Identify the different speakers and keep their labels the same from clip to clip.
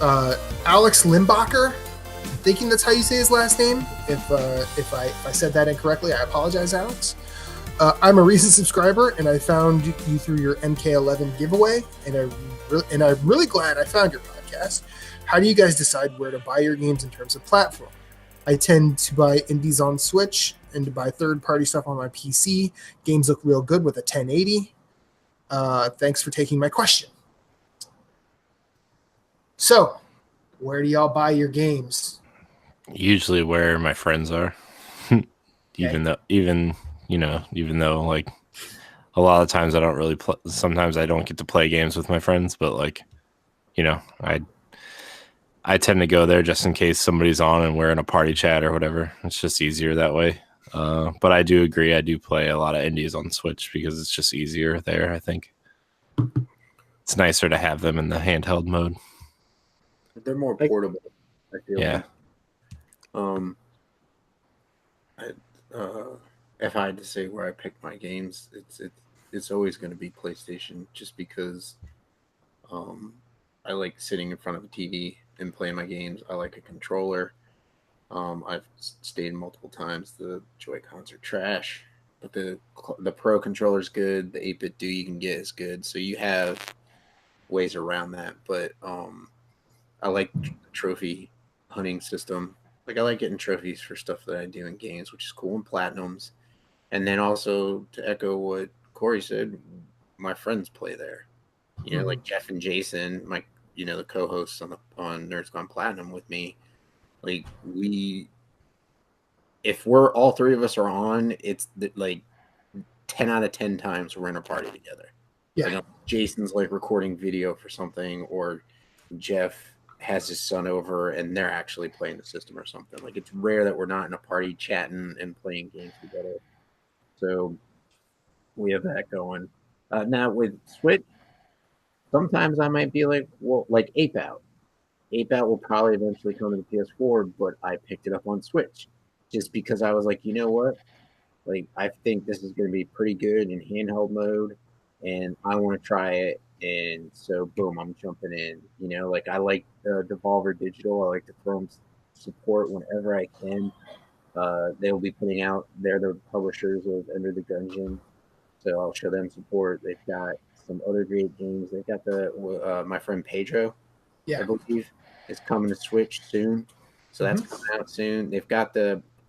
Speaker 1: Alex Limbacher. I'm thinking that's how you say his last name. If I said that incorrectly, I apologize, Alex. I'm a recent subscriber, and I found you through your MK11 giveaway, and I'm really glad I found your podcast. How do you guys decide where to buy your games in terms of platform? I tend to buy indies on Switch and to buy third-party stuff on my PC. Games look real good with a 1080. Thanks for taking my question. So, where do y'all buy your games?
Speaker 2: Usually where my friends are. even though like a lot of times I don't really play. Sometimes I don't get to play games with my friends, but like, I tend to go there just in case somebody's on and we're in a party chat or whatever. It's just easier that way. But I do agree. I do play a lot of indies on Switch because it's just easier there. I think it's nicer to have them in the handheld mode.
Speaker 3: They're more portable, I feel.
Speaker 2: Yeah.
Speaker 3: If I had to say where I pick my games, it's always going to be PlayStation, just because I like sitting in front of a TV and playing my games. I like a controller. I've stayed multiple times. The Joy-Cons are trash, but the Pro controller's good. The 8-bit do you can get is good. So you have ways around that. But I like the trophy hunting system. Like, I like getting trophies for stuff that I do in games, which is cool, and platinums. And then also, to echo what Corey said, my friends play there. Like Jeff and Jason, the co-hosts on Nerds Gone Platinum with me. Like, if we're all three of us are on, it's like 10 out of 10 times we're in a party together.
Speaker 1: Yeah.
Speaker 3: Like, Jason's like recording video for something, or Jeff has his son over and they're actually playing the system or something. Like, it's rare that we're not in a party chatting and playing games together. So we have that going. Now with Switch, sometimes I might be like, well, like 8-Out. 8-Out will probably eventually come to the PS4, but I picked it up on Switch just because I was like, you know what? Like, I think this is going to be pretty good in handheld mode, and I want to try it. And so, boom, I'm jumping in. Like, I like Devolver Digital. I like to throw them support whenever I can. They'll be putting out, they're the publishers of Enter the Gungeon, so I'll show them support. They've got some other great games. They've got my friend Pedro, I believe, is coming to Switch soon. So that's coming out soon. They've got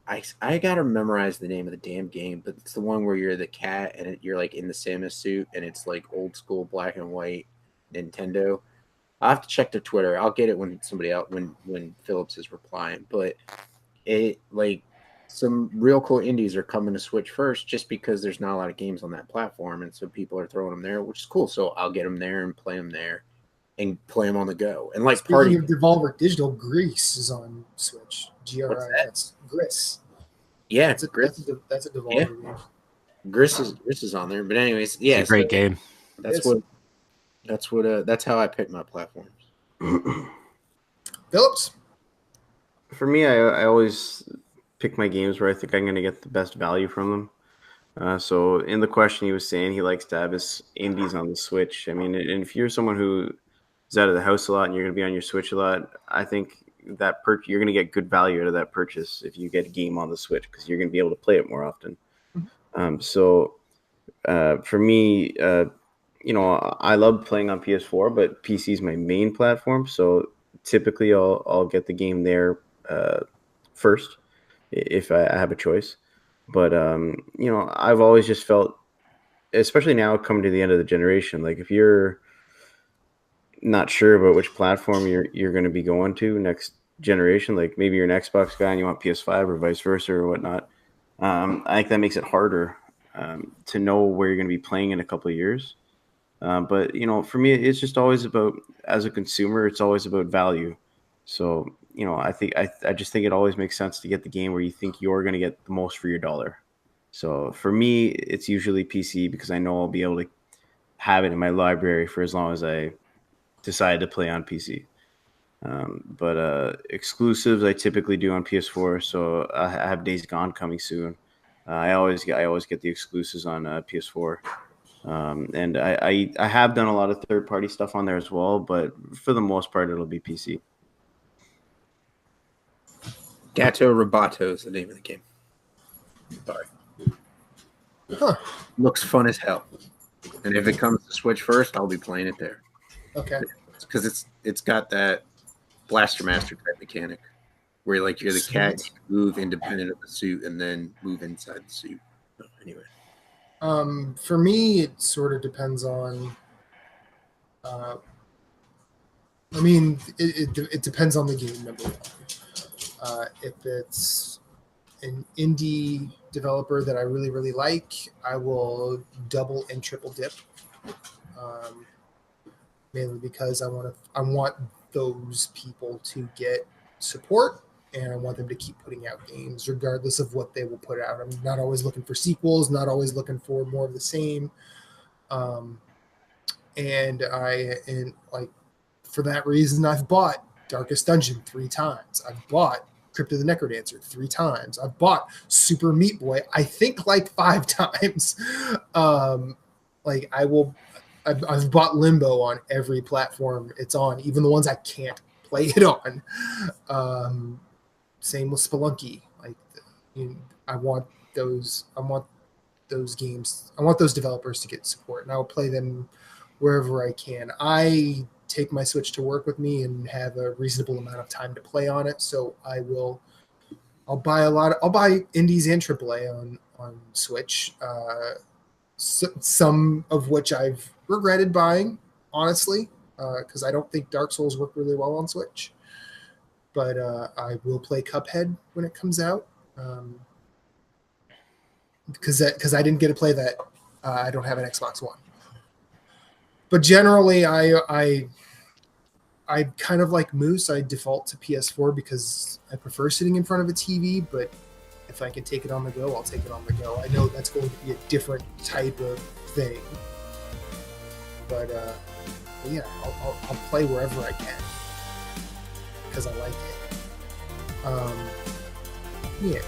Speaker 3: I gotta memorize the name of the damn game, but it's the one where you're the cat and you're like in the Samus suit, and it's like old school black and white Nintendo. I'll have to check their Twitter. I'll get it when somebody out when Phillips is replying. But it, like, some real cool indies are coming to Switch first, just because there's not a lot of games on that platform, and so people are throwing them there, which is cool. So I'll get them there and play them there, and play them on the go. And like,
Speaker 1: Speaking of Devolver Digital, Grease is on Switch. GRIS. Gris.
Speaker 3: Yeah,
Speaker 1: that's a Devolver game.
Speaker 3: Gris is on there. But anyways, yeah,
Speaker 2: it's a great game.
Speaker 3: That's how I pick my platforms.
Speaker 1: Phillips?
Speaker 4: For me, I always pick my games where I think I'm going to get the best value from them. So in the question, he was saying he likes to have his indies on the Switch. I mean, and if you're someone who is out of the house a lot and you're going to be on your Switch a lot, I think that you're going to get good value out of that purchase if you get a game on the Switch, because you're going to be able to play it more often. So for me, I love playing on PS4, but PC is my main platform. So typically I'll get the game there first if I have a choice. But I've always just felt, especially now coming to the end of the generation, like if you're not sure about which platform you're going to be going to next generation, like maybe you're an Xbox guy and you want PS5 or vice versa or whatnot, I think that makes it harder to know where you're going to be playing in a couple of years. But for me, it's just always about, as a consumer, it's always about value. So I just think it always makes sense to get the game where you think you're going to get the most for your dollar. So for me, it's usually PC, because I know I'll be able to have it in my library for as long as I decide to play on PC. But exclusives I typically do on PS4. So I have Days Gone coming soon. I always get the exclusives on PS4. And I have done a lot of third-party stuff on there as well, but for the most part, it'll be PC.
Speaker 3: Gato Roboto is the name of the game. Sorry.
Speaker 1: Huh.
Speaker 3: Looks fun as hell. And if it comes to Switch first, I'll be playing it there.
Speaker 1: Okay.
Speaker 3: Because it's got that Blaster Master type mechanic where you're the cat, you move independent of the suit and then move inside the suit. Oh, anyway.
Speaker 1: For me, it sort of depends on. It depends on the game, number one. If it's an indie developer that I really, really like, I will double and triple dip. Mainly because I want those people to get support, and I want them to keep putting out games regardless of what they will put out. I'm not always looking for sequels, not always looking for more of the same. And for that reason, I've bought Darkest Dungeon 3 times. I've bought Crypt of the Necrodancer 3 times. I've bought Super Meat Boy, I think 5 times. I've bought Limbo on every platform it's on, even the ones I can't play it on. Same with Spelunky. I want those games. I want those developers to get support, and I will play them wherever I can. I take my Switch to work with me and have a reasonable amount of time to play on it, so I'll buy indies and AAA on Switch. Some of which I've regretted buying, honestly, because I don't think Dark Souls work really well on Switch. But I will play Cuphead when it comes out, because I didn't get to play that. I don't have an Xbox One. But generally, I kind of like Moose. I default to PS4 because I prefer sitting in front of a TV, but if I can take it on the go, I'll take it on the go. I know that's going to be a different type of thing, but yeah, I'll play wherever I can because I like it. Yeah.